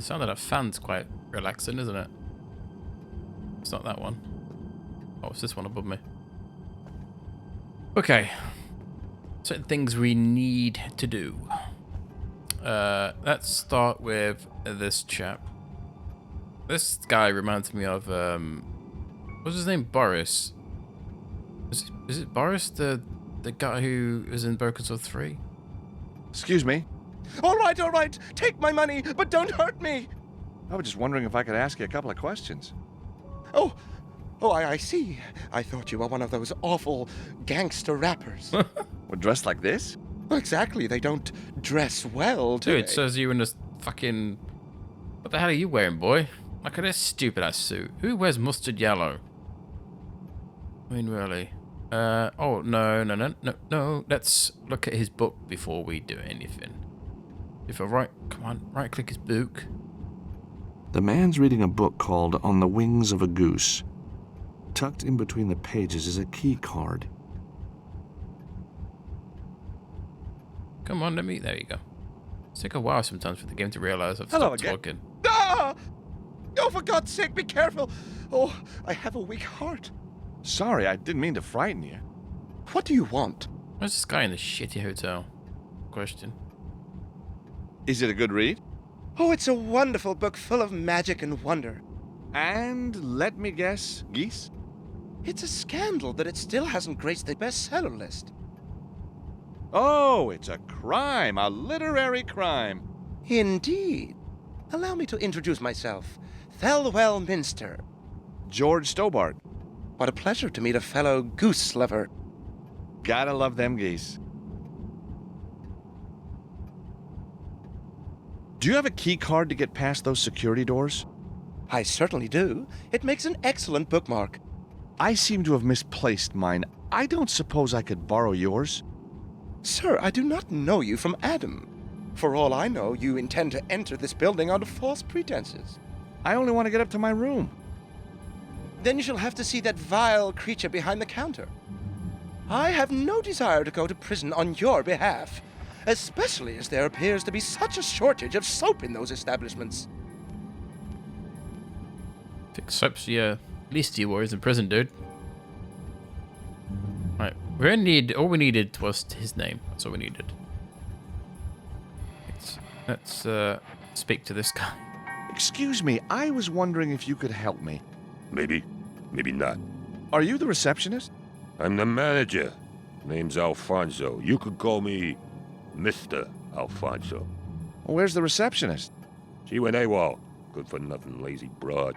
the sound of that fan's quite relaxing, isn't it? It's not that one. Oh, it's this one above me. Okay. Certain things we need to do. Let's start with this chap. This guy reminds me of, what's his name? Boris. Is it Boris, the guy who is in Broken Sword 3? Excuse me. All right. Take my money, but don't hurt me. I was just wondering if I could ask you a couple of questions. Oh, I see. I thought you were one of those awful gangster rappers. We're dressed like this? Exactly. They don't dress well, do Dude, it they? says you in this fucking... What the hell are you wearing, boy? Look at this stupid-ass suit. Who wears mustard yellow? I mean, really. Oh, no. Let's look at his book before we do anything. If I right-click his book. The man's reading a book called On the Wings of a Goose. Tucked in between the pages is a key card. Come on, there you go. It's take a while sometimes for the game to realize I've Hello stopped again. talking. Ah! Oh, for God's sake, be careful. Oh, I have a weak heart. Sorry, I didn't mean to frighten you. What do you want? Where's this guy in this shitty hotel? Question. Is it a good read? Oh, it's a wonderful book full of magic and wonder. And let me guess, geese? It's a scandal that it still hasn't graced the bestseller list. Oh, it's a crime, a literary crime. Indeed. Allow me to introduce myself. 𝘨𝘮𝘮𝘦𝘵𝘮𝘪. George Stobart. What a pleasure to meet a fellow goose lover. Gotta love them geese. Do you have a key card to get past those security doors? I certainly do. It makes an excellent bookmark. I seem to have misplaced mine. I don't suppose I could borrow yours? Sir, I do not know you from Adam. For all I know, you intend to enter this building under false pretenses. I only want to get up to my room. Then you shall have to see that vile creature behind the counter. I have no desire to go to prison on your behalf, especially as there appears to be such a shortage of soap in those establishments. Fix soaps, yeah. At least you were in prison, dude. Right, all we needed was his name. That's all we needed. Let's speak to this guy. Excuse me, I was wondering if you could help me. Maybe not. Are you the receptionist? I'm the manager. Name's Alfonso. You could call me Mr. Alfonso. Where's the receptionist? She went AWOL. Good for nothing, lazy broad.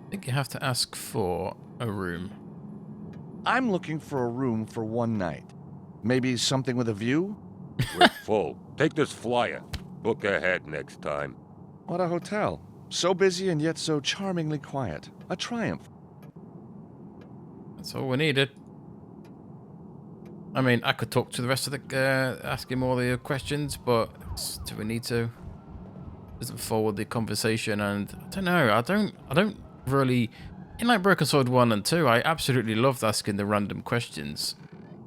I think you have to ask for a room. I'm looking for a room for one night. Maybe something with a view? We're full. Take this flyer. Book ahead next time. What a hotel. So busy and yet so charmingly quiet. A triumph. That's all we needed. I mean, I could talk to the rest of the, ask him all the questions, but do we need to? Doesn't forward the conversation, and I don't know. I don't really. In like Broken Sword 1 and 2, I absolutely loved asking the random questions,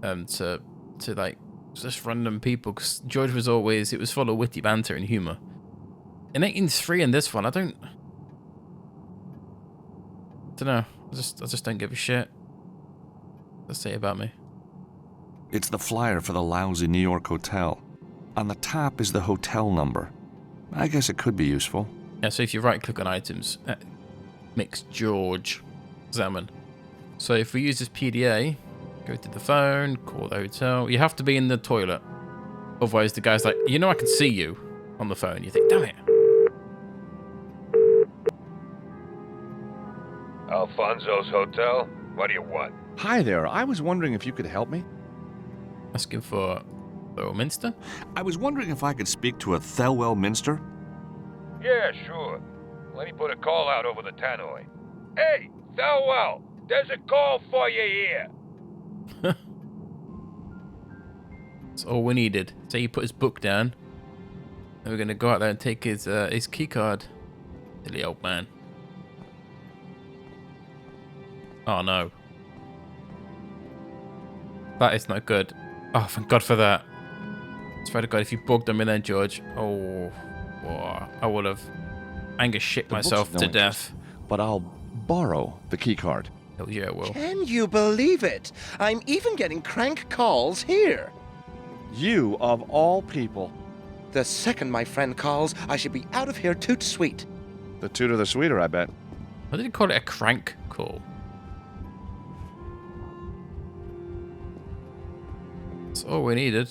to like just random people, because George was always, it was full of witty banter and humor. In 18.3 and this one, I don't know. I just don't give a shit. Let's say about me. It's the flyer for the lousy New York hotel. On the top is the hotel number. I guess it could be useful. Yeah, so if you right-click on items, that makes George Zaman. So if we use this PDA, go to the phone, call the hotel. You have to be in the toilet. Otherwise, the guy's like, you know I can see you on the phone. You think, damn it. Alfonso's Hotel? What do you want? Hi there. I was wondering if you could help me. Asking for Minster? I was wondering if I could speak to a 𝘨𝘮𝘮𝘮𝘮𝘮. Yeah, sure. Let me put a call out over the tannoy. Hey, 𝘨𝘮, there's a call for you here. That's all we needed. So he put his book down. And we're going to go out there and take his key card. Silly old man. Oh no. That is not good. Oh, thank God for that. Swear to God, if you bugged them in there, George, oh, I would have anger shit The books myself have no to interest, death. But I'll borrow the key card. Hell yeah, it will. Can you believe it? I'm even getting crank calls here. You, of all people. The second my friend calls, I should be out of here toot sweet. The tutor the sweeter, I bet. Why did he call it a crank call? That's all we needed.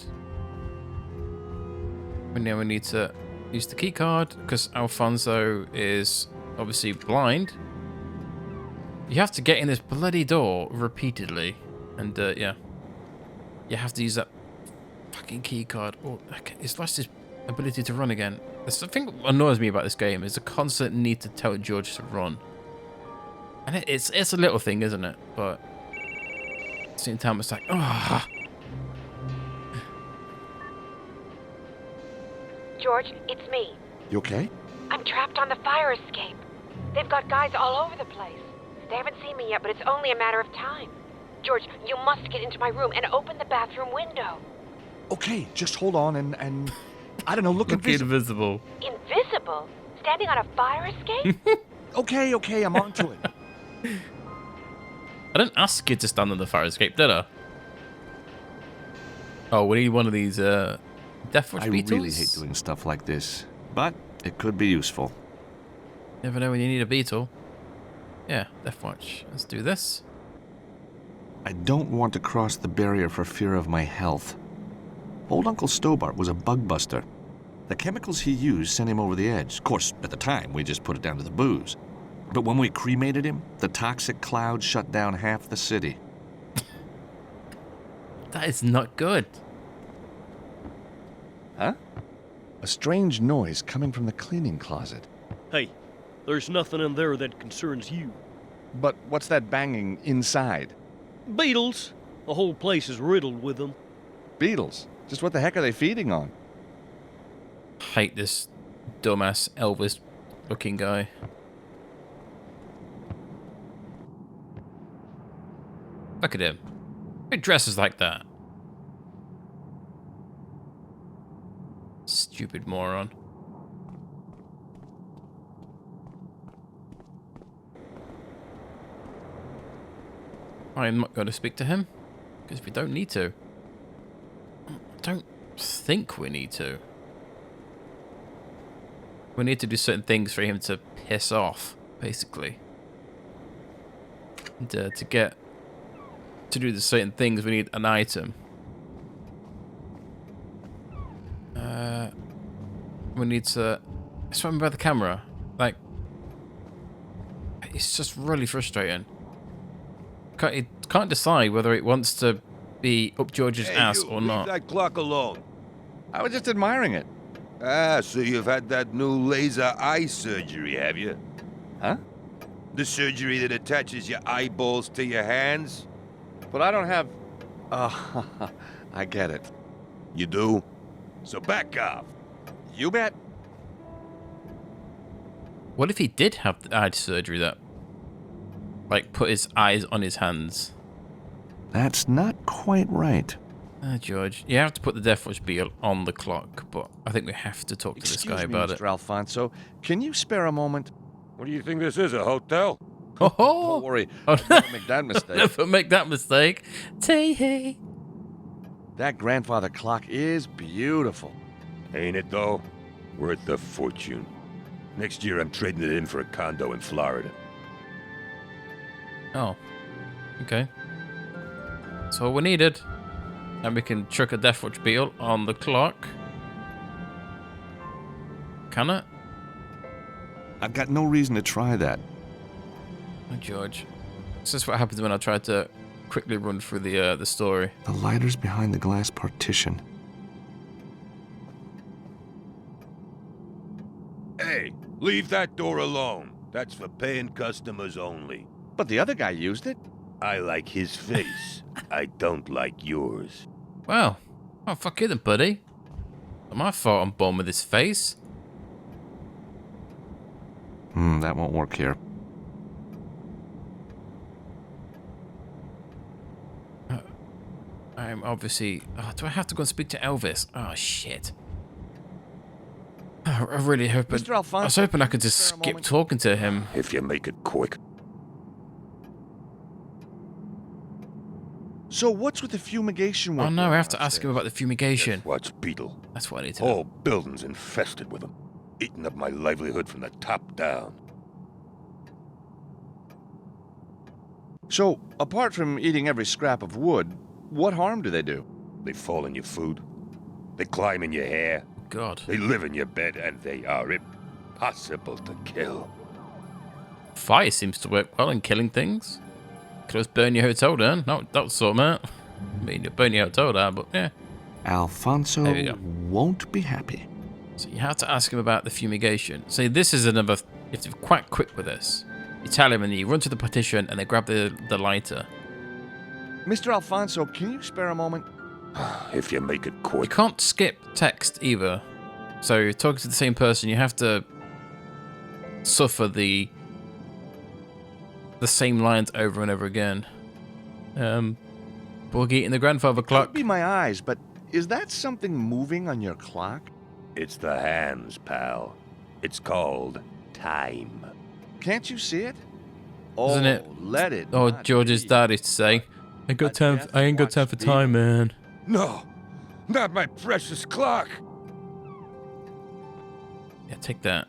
And now we need to use the key card because Alfonso is obviously blind. You have to get in this bloody door repeatedly, and yeah, you have to use that fucking key card. Oh, it's lost his ability to run again. That's the thing that annoys me about this game is the constant need to tell George to run, and it's a little thing, isn't it? But at the same time, it's like, oh. George, it's me. You okay? I'm trapped on the fire escape. They've got guys all over the place. They haven't seen me yet, but it's only a matter of time. George, you must get into my room and open the bathroom window. Okay, just hold on and I don't know, look Invisible. Invisible? Standing on a fire escape? Okay, I'm onto it. I didn't ask you to stand on the fire escape, did I? Oh, we need one of these Deathwatch I Beetles. really hate doing stuff like this, but it could be useful. Never know when you need a beetle. Yeah, Deathwatch. Let's do this. I don't want to cross the barrier for fear of my health. Old Uncle Stobart was a bug buster. The chemicals he used sent him over the edge. Of course, at the time, we just put it down to the booze. But when we cremated him, the toxic cloud shut down half the city. That is not good. Huh? A strange noise coming from the cleaning closet. Hey, there's nothing in there that concerns you. But what's that banging inside? Beetles. The whole place is riddled with them. Beetles. Just what the heck are they feeding on? Hate this dumbass Elvis looking guy. Look at him. Who dresses like that? Stupid moron. I'm not going to speak to him because we don't need to. I don't think we need to. We need to do certain things for him to piss off, basically. And to do the certain things, we need an item. We need to swim by the camera. Like, it's just really frustrating. It can't decide whether it wants to be up George's ass or not. Leave that clock alone. I was just admiring it. Ah, so you've had that new laser eye surgery, have you? Huh? The surgery that attaches your eyeballs to your hands? But I don't have... Oh, I get it. You do? So back off. You bet. What if he did have the eye surgery that, like, put his eyes on his hands? That's not quite right. George, you have to put the Deathwatch Beetle on the clock, but I think we have to talk to this guy about Mr. Alfonso, can you spare a moment? What do you think this is, a hotel? it. Don't worry, Oh, I'll never make that mistake. never make that mistake. Tee-hee. That grandfather clock is beautiful. Ain't it, though? Worth a fortune. Next year, I'm trading it in for a condo in Florida. Oh, okay. That's all we needed. And we can chuck a Deathwatch Beetle on the clock. Can it? I've got no reason to try that. Oh, George. This is what happens when I try to quickly run through the story. The lighter's behind the glass partition. Hey, leave that door alone. That's for paying customers only. But the other guy used it. I like his face. I don't like yours. Well, oh, fuck you then, buddy. Not my fault I'm born with this face. That won't work here. I'm obviously... Oh, do I have to go and speak to Elvis? Oh, shit. Oh, I really hope... Mr. Alfonso, I was hoping I could just spare a skip moment? talking to him. If you make it quick. So what's with the fumigation work? Oh, no, I have to ask him about the fumigation. Watch Beetle. That's what I need to know. Whole building's infested with them. Eating up my livelihood from the top down. So, apart from eating every scrap of wood, what harm do they do? They fall in your food. They climb in your hair. God. They live in your bed, and they are impossible to kill. Fire seems to work well in killing things. Could just burn your hotel down. No, that would sort 'em out. I mean, you burn your hotel down, but yeah. Alfonso There we go. won't be happy. So you have to ask him about the fumigation. See, this is another... You have to be quite quick with this. You tell him and you run to the partition and they grab the lighter. Mr. Alfonso, can you spare a moment? If you make it You quick. can't skip text either. So you're talking to the same person, you have to suffer the same lines over and over again. Boogie eating the grandfather clock. Could be my eyes, but is that something moving on your clock? It's the hands, pal. It's called time. Can't you see it? Isn't it? Let it. Oh, not George's be. dad used to say, I ain't got time for time, man. No, not my precious clock. Yeah, take that.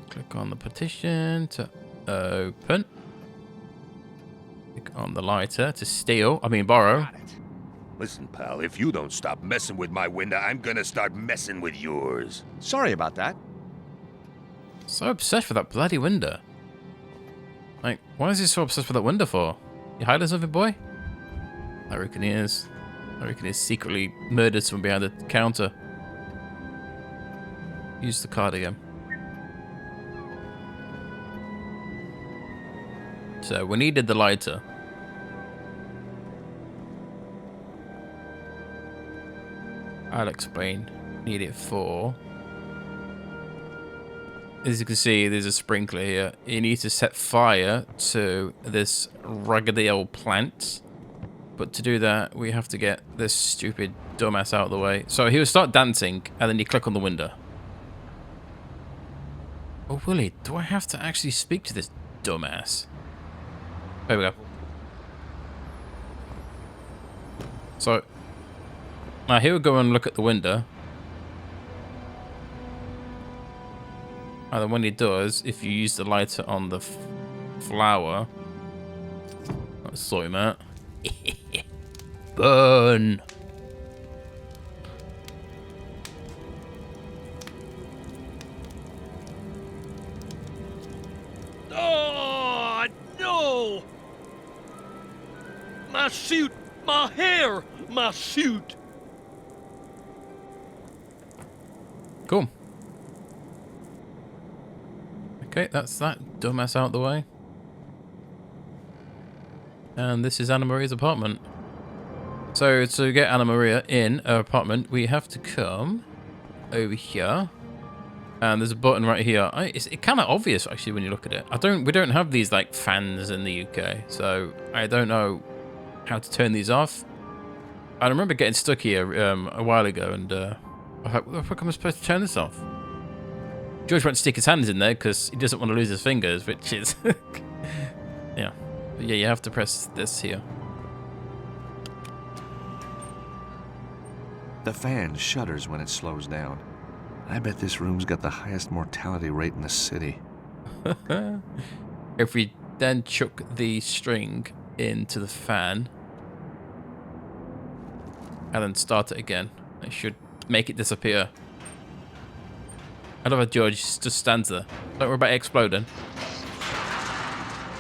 Click on the petition to open. Click on the lighter to steal. I mean, borrow. Got it. Listen, pal, if you don't stop messing with my window, I'm gonna start messing with yours. Sorry about that. So obsessed with that bloody window. Like, why is he so obsessed with that window for? You hiding something, boy? I reckon he is. I reckon he's secretly murdered someone behind the counter. Use the card again. So we needed the lighter. I'll explain. Need it for... As you can see, there's a sprinkler here. You need to set fire to this raggedy old plant. But to do that, we have to get this stupid dumbass out of the way. So he will start dancing, and then you click on the window. Oh, Willie, do I have to actually speak to this dumbass? There we go. So, now he will go and look at the window. And then when he does, if you use the lighter on the flower... Let's sort him out. Burn! Oh, no! My suit! My hair! My suit! Cool. Okay, that's that dumbass out of the way. And this is Anna Maria's apartment. So to get Anna Maria in her apartment, we have to come over here. And there's a button right here. It's kind of obvious actually when you look at it. We don't have these like fans in the UK, so I don't know how to turn these off. I remember getting stuck here a while ago, and I thought, what the fuck am I supposed to turn this off? George won't stick his hands in there because he doesn't want to lose his fingers, which is yeah. But yeah, you have to press this here. The fan shudders when it slows down. I bet this room's got the highest mortality rate in the city. If we then chuck the string into the fan and then start it again, it should make it disappear. I love how George just stands there. Don't worry about it exploding.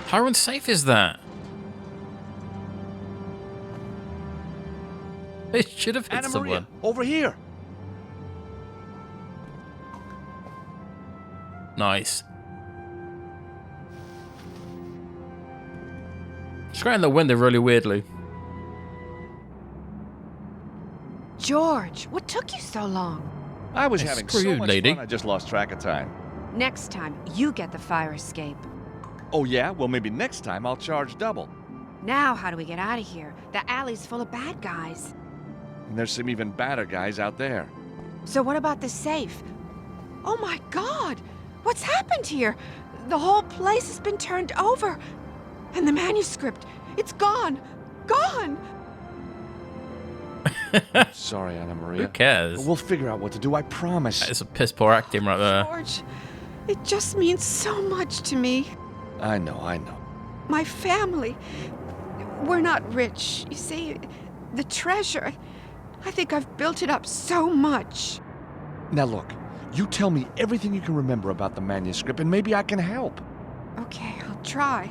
How unsafe is that? It should have hit Anna someone. Maria, over here. Nice. Scratching the window really weirdly. George, what took you so long? I was Hey, having screw so you, much lady. fun, I just lost track of time. Next time, you get the fire escape. Oh yeah? Well, maybe next time I'll charge double. Now how do we get out of here? The alley's full of bad guys. And there's some even badder guys out there. So what about the safe? Oh my God! What's happened here? The whole place has been turned over. And the manuscript, it's gone! Gone! Sorry, Anna Maria. Who cares? We'll figure out what to do, I promise. It's a piss poor acting right there. George, it just means so much to me. I know. My family. We're not rich. You see, the treasure, I think I've built it up so much. Now look, you tell me everything you can remember about the manuscript and maybe I can help. Okay, I'll try.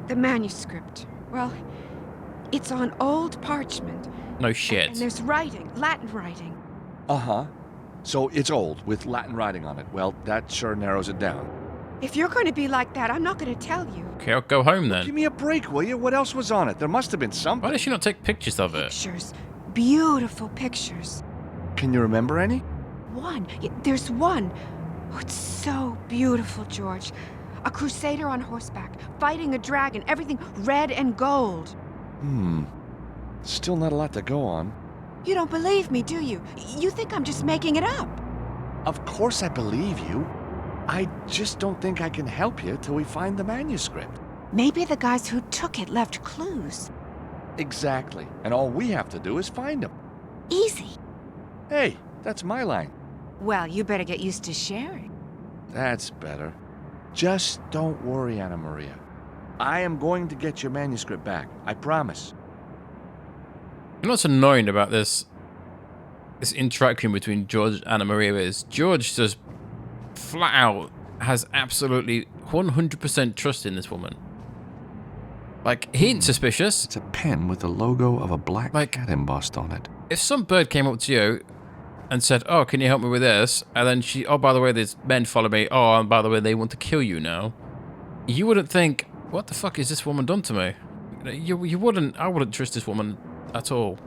The manuscript. Well, it's on old parchment. No And shit. there's writing, Latin writing. Uh-huh. So it's old, with Latin writing on it. Well, that sure narrows it down. If you're going to be like that, I'm not going to tell you. Okay, I'll go home Give then. me a break, will you? What else was on it? There must have been Why something. does she not take pictures of it? Pictures. Beautiful pictures. Can you remember any? There's one. Oh, it's so beautiful, George. A crusader on horseback, fighting a dragon, everything red and gold. Still not a lot to go on. You don't believe me, do you? You think I'm just making it up. Of course I believe you. I just don't think I can help you till we find the manuscript. Maybe the guys who took it left clues. Exactly. And all we have to do is find them. Easy. Hey, that's my line. Well, you better get used to sharing. That's better. Just don't worry, Anna Maria. I am going to get your manuscript back. I promise. You know what's annoying about this interaction between George and Anna Maria is George just flat out has absolutely 100% trust in this woman. Like, he ain't suspicious. It's a pen with the logo of a black cat embossed on it. If some bird came up to you and said, "Oh, can you help me with this?" and then oh, by the way, there's men follow me. Oh, and by the way, they want to kill you now. You wouldn't think, what the fuck has this woman done to me? You wouldn't. I wouldn't trust this woman at all.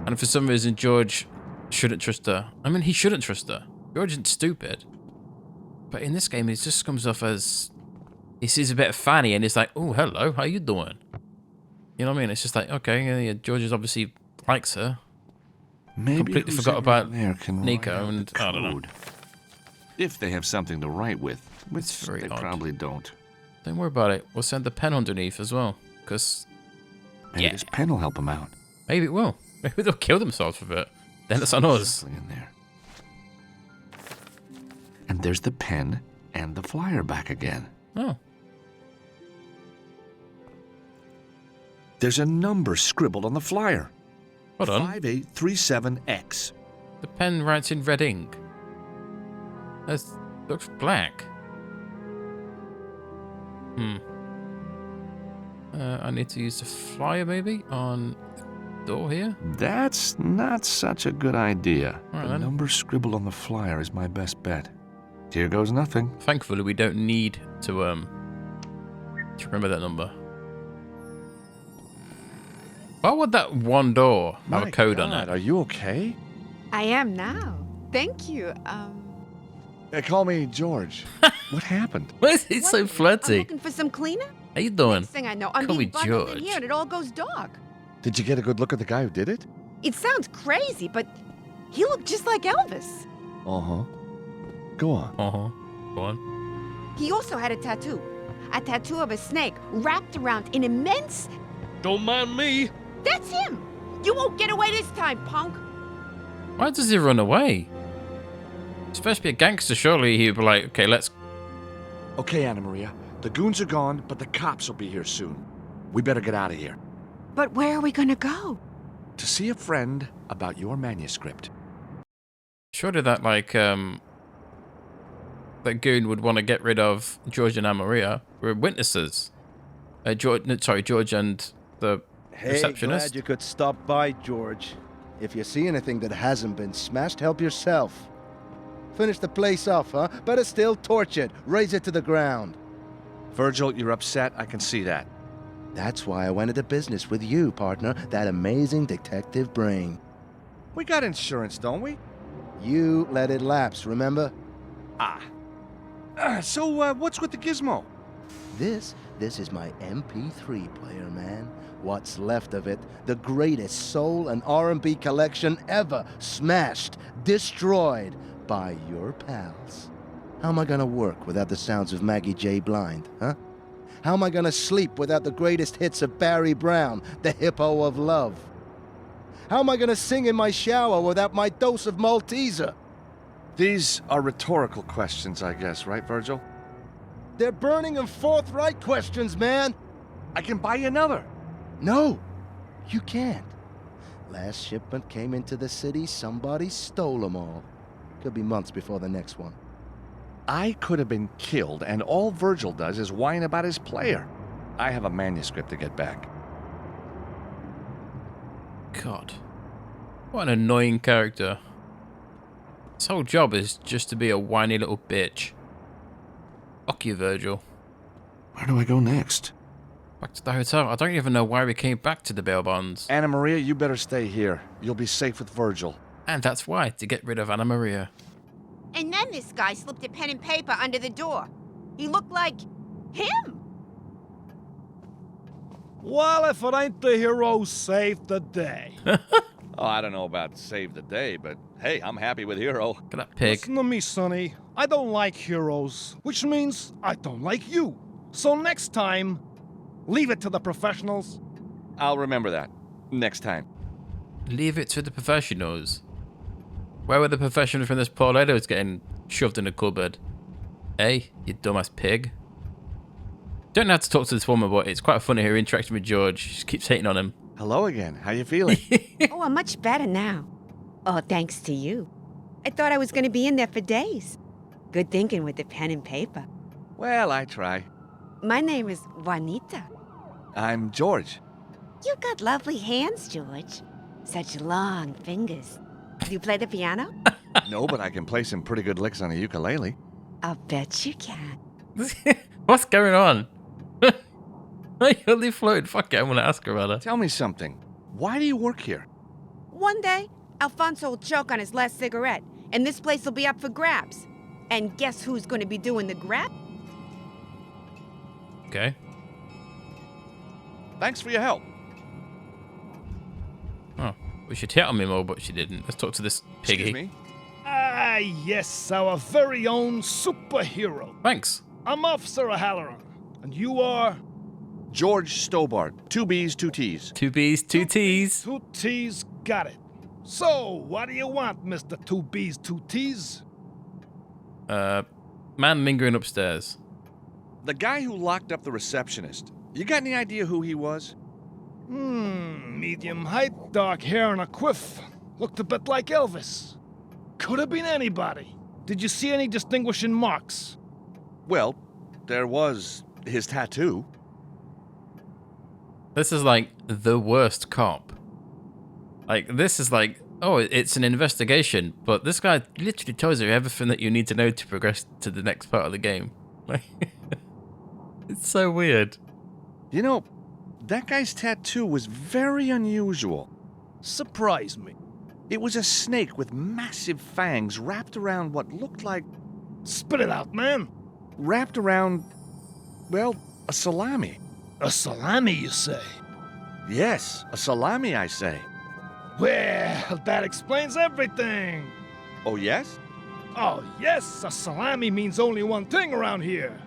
And for some reason, George shouldn't trust her. I mean, he shouldn't trust her. George isn't stupid. But in this game, it just comes off as he sees a bit of Fanny and he's like, "Oh, hello, how you doing?" You know what I mean? It's just like, okay, yeah, George is obviously likes her. Maybe Completely forgot about Nico and and I don't know. If they have something to write with, which It's very they odd. probably don't. Don't worry about it. We'll send the pen underneath as well, because Maybe this pen will help them out. maybe it will. Maybe they'll kill themselves with it. Then it's on us. Something in there. And there's the pen and the flyer back again. Oh, There's a number scribbled on the flyer. hold on. 5837X. The pen writes in red ink. That looks black. I need to use the flyer maybe on the door here. That's not such a good idea. All right, The then. number scribbled on the flyer is my best bet. Here goes nothing. Thankfully, we don't need to remember that number. Why would that one door have a code on it? Are you okay? I am now. Thank you. Call me George. What happened? Why is he so I'm flirty? looking for some cleaner. How you doing? Next thing I know, I'm Call being me bundled in George. here and it all goes dark. Did you get a good look at the guy who did it? It sounds crazy, but he looked just like Elvis. Uh-huh. Go on. Go on. He also had a tattoo. A tattoo of a snake wrapped around an immense... Don't mind me. That's him! You won't get away this time, punk! Why does he run away? He's supposed to be a gangster. Surely he'd be like, okay, let's. Okay, Anna Maria. The goons are gone, but the cops will be here soon. We better get out of here. But where are we gonna go? To see a friend about your manuscript. Surely that that goon would want to get rid of George and Anna Maria. We're witnesses. George and the Hey, receptionist. glad you could stop by, George. If you see anything that hasn't been smashed, help yourself. Finish the place off, huh? Better still, torch it. Raise it to the ground. Virgil, you're upset. I can see that. That's why I went into business with you, partner. That amazing detective brain. We got insurance, don't we? You let it lapse, remember? So what's with the gizmo? This This is my MP3 player, man. What's left of it, the greatest soul and R&B collection ever smashed, destroyed by your pals. How am I gonna work without the sounds of Maggie J. Blind, huh? How am I gonna sleep without the greatest hits of Barry Brown, the hippo of love? How am I gonna sing in my shower without my dose of Malteser? These are rhetorical questions, I guess, right, Virgil? They're burning and forthright questions, man. I can buy you another. No, you can't. Last shipment came into the city, somebody stole them all. Could be months before the next one. I could have been killed, and all Virgil does is whine about his player. I have a manuscript to get back. God. What an annoying character. His whole job is just to be a whiny little bitch. Fuck you, Virgil. Where do I go next? Back to the hotel. I don't even know why we came back to the bail bonds. Anna Maria, you better stay here. You'll be safe with Virgil. And that's why, to get rid of Anna Maria. And then this guy slipped a pen and paper under the door. He looked like him. Well, if it ain't the hero who saved the day. Oh, I don't know about save the day, but hey, I'm happy with Hero. Look at that pig. Listen to me, Sonny. I don't like heroes, which means I don't like you. So next time, leave it to the professionals. I'll remember that. Next time. Leave it to the professionals. Where were the professionals when this poor lady was getting shoved in a cupboard? Hey, you dumbass pig. Don't have to talk to this woman, but it's quite funny her interaction with George. She just keeps hating on him. Hello again. How you feeling? Oh, I'm much better now. Oh, thanks to you. I thought I was going to be in there for days. Good thinking with the pen and paper. Well, I try. My name is Juanita. I'm George. You got lovely hands, George. Such long fingers. Do you play the piano? No, but I can play some pretty good licks on a ukulele. I'll bet you can. What's going on? I only floated. Fuck it, I'm gonna ask her about it. Tell me something. Why do you work here? One day, Alfonso will choke on his last cigarette, and this place will be up for grabs. And guess who's going to be doing the grab? Okay. Thanks for your help. Oh, we should hit on me more, but she didn't. Let's talk to this piggy. Excuse me? Ah, yes, our very own superhero. Thanks. I'm Officer O'Halloran, and you are... George Stobart. 2B's, 2T's. 2B's, 2T's. 2T's, got it. So, what do you want, Mr. 2B's, 2T's? Man lingering upstairs. The guy who locked up the receptionist. You got any idea who he was? Medium height, dark hair, and a quiff. Looked a bit like Elvis. Could have been anybody. Did you see any distinguishing marks? Well, there was his tattoo. This is like the worst cop. Like, this is like, oh, it's an investigation, but this guy literally tells you everything that you need to know to progress to the next part of the game. Like, it's so weird. You know, that guy's tattoo was very unusual. Surprise me. It was a snake with massive fangs wrapped around what looked like... Spit it out, man. Wrapped around, well, a salami. A salami, you say? Yes, a salami, I say. Well, that explains everything. Oh, yes? Oh, yes, a salami means only one thing around here.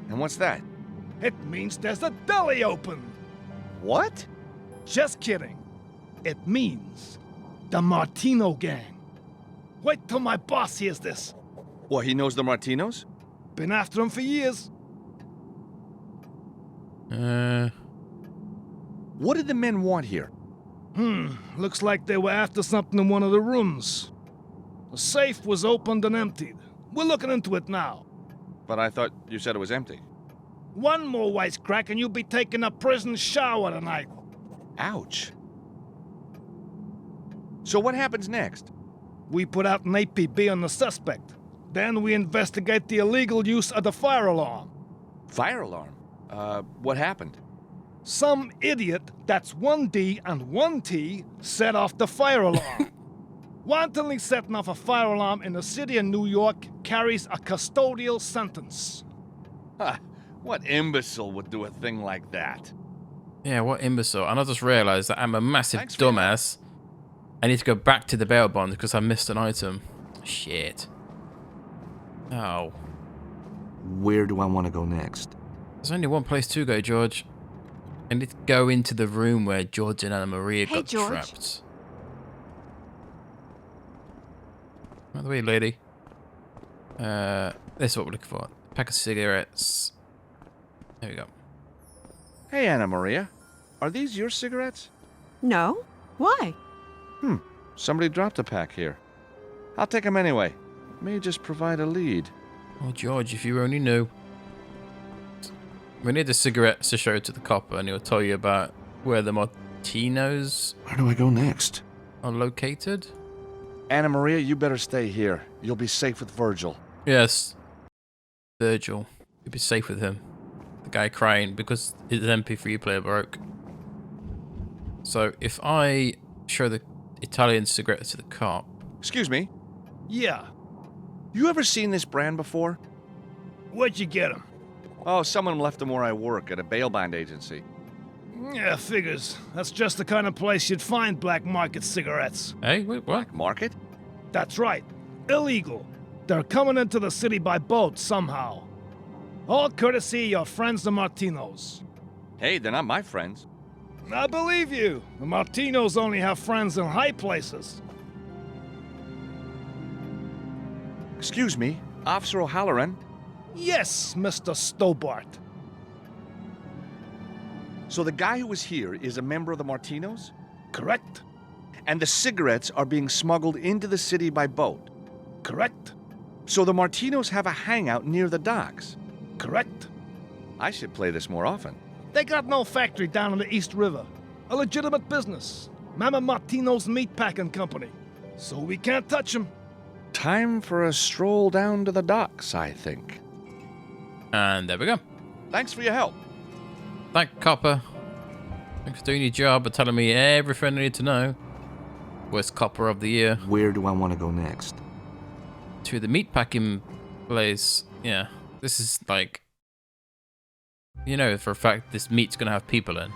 And what's that? It means there's a deli open. What? Just kidding. It means the Martino gang. Wait till my boss hears this. What, he knows the Martinos? Been after him for years. What did the men want here? Looks like they were after something in one of the rooms. The safe was opened and emptied. We're looking into it now. But I thought you said it was empty. One more wisecrack and you'll be taking a prison shower tonight. Ouch. So what happens next? We put out an APB on the suspect. Then we investigate the illegal use of the fire alarm. Fire alarm? What happened? Some idiot, that's one D and one T, set off the fire alarm. Wantonly setting off a fire alarm in the city of New York carries a custodial sentence. Ha! What imbecile would do a thing like that? Yeah, what imbecile. And I just realised that I'm a massive Thanks for your dumbass. I need to go back to the bail bond because I missed an item. Shit. Oh. Where do I want to go next? There's only one place to go, George. I need to go into the room where George and Anna Maria Hey, got George. trapped. By the way, lady. This is what we're looking for. A pack of cigarettes. There we go. Hey, Anna Maria. Are these your cigarettes? No? Why? Somebody dropped a pack here. I'll take them anyway. May just provide a lead. Oh, George, if you only knew. We need the cigarettes to show to the copper, and he'll tell you about where the Martinos Where do I go next? are located. Anna Maria, you better stay here. You'll be safe with Virgil. Yes. Virgil. You'll be safe with him. The guy crying because his MP3 player broke. So if I show the Italian cigarettes to the cop. Excuse me. Yeah. You ever seen this brand before? Where'd you get them? Oh, someone left them where I work at a bail bond agency. Yeah, figures. That's just the kind of place you'd find black market cigarettes. Hey, wait, what? Market? That's right. Illegal. They're coming into the city by boat somehow. All courtesy of your friends the Martinos. Hey, they're not my friends. I believe you. The Martinos only have friends in high places. Excuse me, Officer 𝘱𝘮𝘮𝘮𝘪𝘳. Yes, Mr. Stobart. So the guy who was here is a member of the Martinos? Correct? And the cigarettes are being smuggled into the city by boat? Correct? So the Martinos have a hangout near the docks? Correct? I should play this more often. They got no factory down on the East River. A legitimate business. Mama Martino's Meatpacking Company. So we can't touch them. Time for a stroll down to the docks, I think. And there we go. Thanks for your help. Thank Copper. Thanks for doing your job and telling me everything I need to know. Worst Copper of the year. Where do I want to go next? To the meatpacking place. Yeah. This is like... You know for a fact this meat's going to have people in.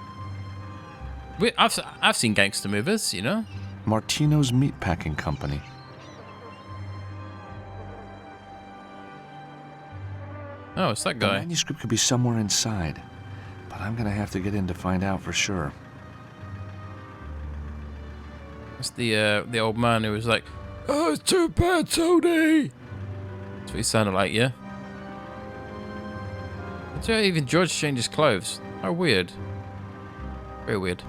I've seen gangster movies, you know? Martino's Meatpacking Company. Oh, it's that The guy. manuscript could be somewhere inside, but I'm gonna have to get in to find out for sure. It's the old man who was like, "Oh, it's too bad, Tony." That's what he sounded like, yeah. But yeah, even George changed his clothes. How weird. Very weird.